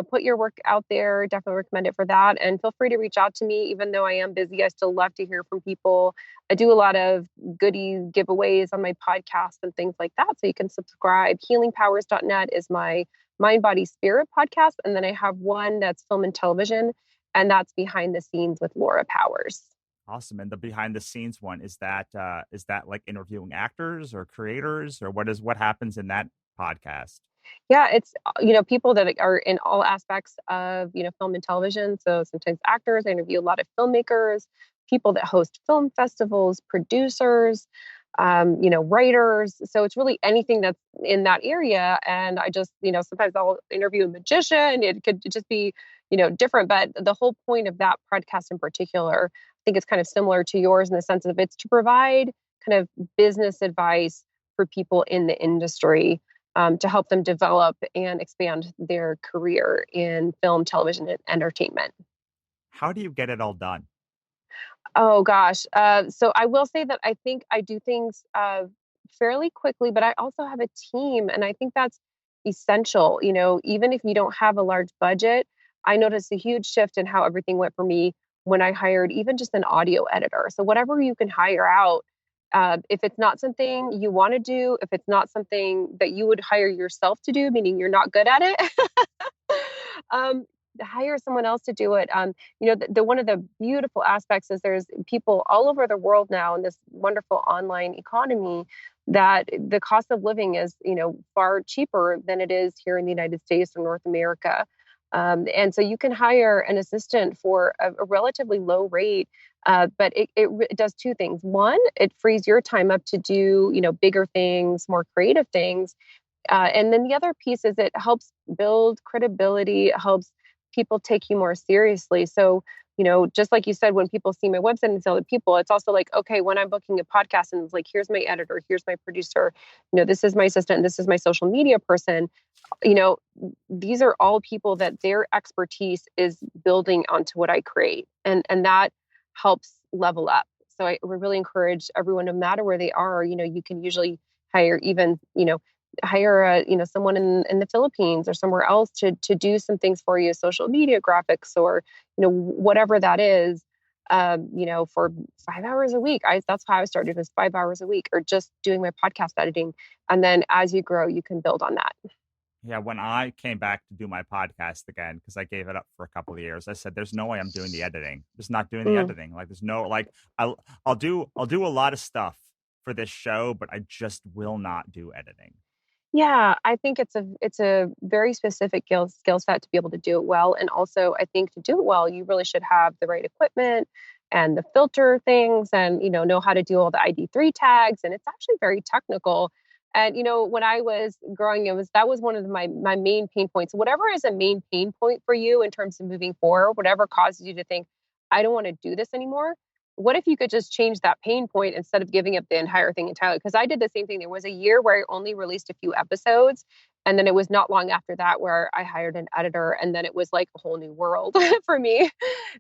put your work out there. Definitely recommend it for that. And feel free to reach out to me. Even though I am busy, I still love to hear from people. I do a lot of goodie giveaways on my podcast and things like that. So you can subscribe. Healingpowers.net is my Mind, Body, Spirit podcast. And then I have one that's film and television, and that's Behind the Scenes with Laura Powers. Awesome. And the behind the scenes one, is that like interviewing actors or creators, or what happens in that podcast? Yeah, it's people that are in all aspects of film and television. So sometimes actors. I interview a lot of filmmakers, people that host film festivals, producers, writers. So it's really anything that's in that area. And I just, sometimes I'll interview a magician. It could just be, different. But the whole point of that podcast in particular, I think it's kind of similar to yours in the sense of it's to provide kind of business advice for people in the industry, to help them develop and expand their career in film, television, and entertainment. How do you get it all done? Oh gosh. So I will say that I think I do things fairly quickly, but I also have a team, and I think that's essential. Even if you don't have a large budget, I noticed a huge shift in how everything went for me when I hired even just an audio editor. So whatever you can hire out, if it's not something you want to do, if it's not something that you would hire yourself to do, meaning you're not good at it, um, hire someone else to do it. The one of the beautiful aspects is there's people all over the world now in this wonderful online economy that the cost of living is, far cheaper than it is here in the United States or North America. And so you can hire an assistant for a relatively low rate, but it does 2 things. One, it frees your time up to do, bigger things, more creative things. And then the other piece is it helps build credibility. It helps people take you more seriously. So, just like you said, when people see my website and see other people, it's also like, okay, when I'm booking a podcast and it's like, here's my editor, here's my producer, this is my assistant, this is my social media person, these are all people that their expertise is building onto what I create. And that helps level up. So I would really encourage everyone, no matter where they are, you can usually hire even, someone in the Philippines or somewhere else to do some things for you, social media graphics, or, whatever that is, for 5 hours a week. That's how I started, was 5 hours a week, or just doing my podcast editing. And then as you grow, you can build on that. Yeah, when I came back to do my podcast again, because I gave it up for a couple of years, I said, "There's no way I'm doing the editing. Just not doing the Mm. editing. Like, there's no like, I'll do a lot of stuff for this show, but I just will not do editing." Yeah, I think it's a very specific skill set to be able to do it well, and also I think to do it well, you really should have the right equipment and the filter things, and know how to do all the ID3 tags, and it's actually very technical. And when I was growing, that was one of my main pain points. Whatever is a main pain point for you in terms of moving forward, whatever causes you to think, I don't want to do this anymore. What if you could just change that pain point instead of giving up the entire thing entirely? Because I did the same thing. There was a year where I only released a few episodes. And then it was not long after that where I hired an editor. And then it was like a whole new world for me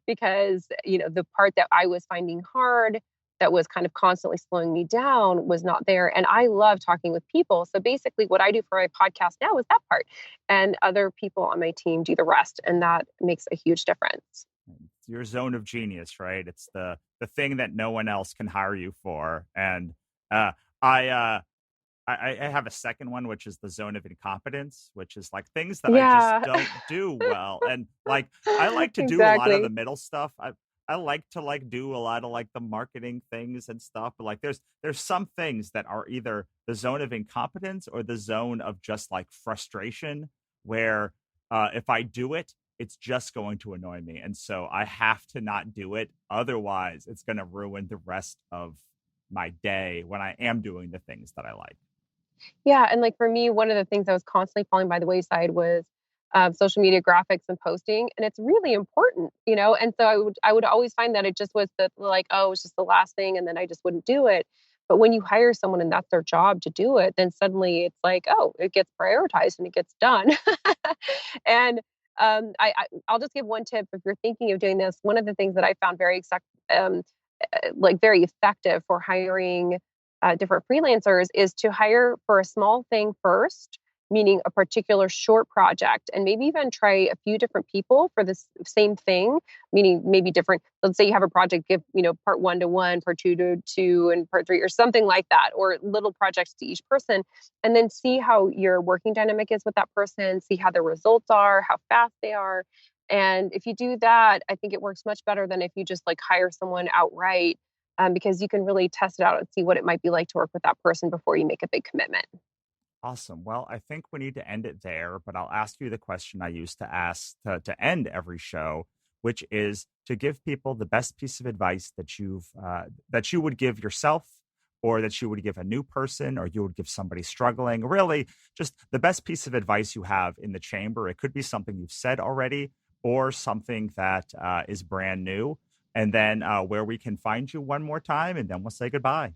because, the part that I was finding hard, that was kind of constantly slowing me down, was not there. And I love talking with people. So basically, what I do for my podcast now is that part. And other people on my team do the rest. And that makes a huge difference. It's your zone of genius, right? It's the thing that no one else can hire you for. And uh, I uh, I have a second one, which is the zone of incompetence, which is like things that I just Yeah, don't do well. And like I like to do a lot of the exactly. middle stuff. I like to like do a lot of like the marketing things and stuff. But like there's some things that are either the zone of incompetence or the zone of just like frustration where if I do it, it's just going to annoy me. And so I have to not do it. Otherwise, it's going to ruin the rest of my day when I am doing the things that I like. Yeah, and like for me, one of the things that was constantly falling by the wayside was social media graphics and posting, and it's really important, And so I would always find that it just was the like, oh, it's just the last thing, and then I just wouldn't do it. But when you hire someone and that's their job to do it, then suddenly it's like, oh, it gets prioritized and it gets done. And I'll just give one tip if you're thinking of doing this. One of the things that I found um, like very effective for hiring different freelancers is to hire for a small thing first, meaning a particular short project, and maybe even try a few different people for this same thing, meaning maybe different. Let's say you have a project, give part one to one, part two to two, and part three, or something like that, or little projects to each person, and then see how your working dynamic is with that person, see how the results are, how fast they are. And if you do that, I think it works much better than if you just like hire someone outright, because you can really test it out and see what it might be like to work with that person before you make a big commitment. Awesome. Well, I think we need to end it there, but I'll ask you the question I used to ask to end every show, which is to give people the best piece of advice that you would give yourself, or that you would give a new person, or you would give somebody struggling. Really, just the best piece of advice you have in the chamber. It could be something you've said already, or something that is brand new. And then where we can find you one more time, and then we'll say goodbye.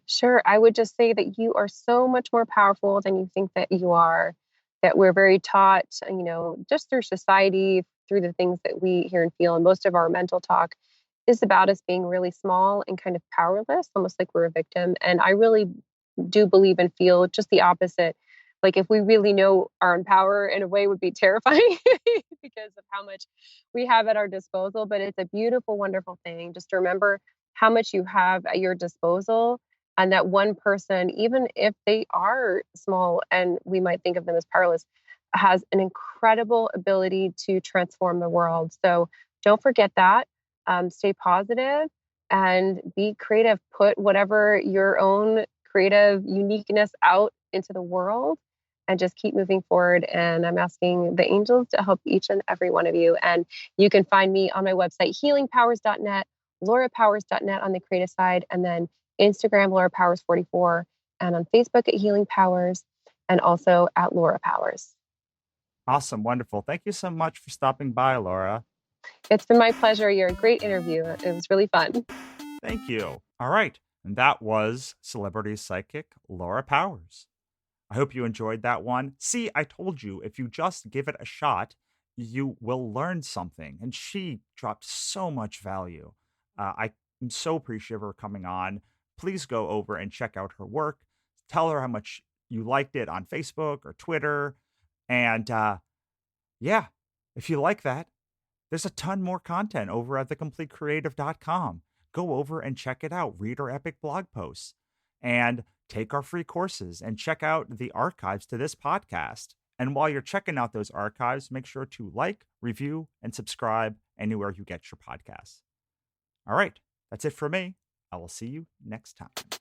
Sure. I would just say that you are so much more powerful than you think that you are, that we're very taught, just through society, through the things that we hear and feel. And most of our mental talk is about us being really small and kind of powerless, almost like we're a victim. And I really do believe and feel just the opposite. Like if we really know our own power, in a way would be terrifying because of how much we have at our disposal. But it's a beautiful, wonderful thing. Just to remember how much you have at your disposal, and that one person, even if they are small and we might think of them as powerless, has an incredible ability to transform the world. So don't forget that. Stay positive and be creative. Put whatever your own creative uniqueness out into the world and just keep moving forward. And I'm asking the angels to help each and every one of you. And you can find me on my website, healingpowers.net, laurapowers.net on the creative side, and then Instagram, Laura Powers 44, and on Facebook at Healing Powers, and also at Laura Powers. Awesome. Wonderful. Thank you so much for stopping by, Laura. It's been my pleasure. You're a great interview. It was really fun. Thank you. All right. And that was celebrity psychic Laura Powers. I hope you enjoyed that one. See, I told you, if you just give it a shot, you will learn something. And she dropped so much value. I am so appreciative of her coming on. Please go over and check out her work. Tell her how much you liked it on Facebook or Twitter. And yeah, if you like that, there's a ton more content over at thecompletecreative.com. Go over and check it out. Read our epic blog posts and take our free courses and check out the archives to this podcast. And while you're checking out those archives, make sure to like, review, and subscribe anywhere you get your podcasts. All right, that's it for me. I will see you next time.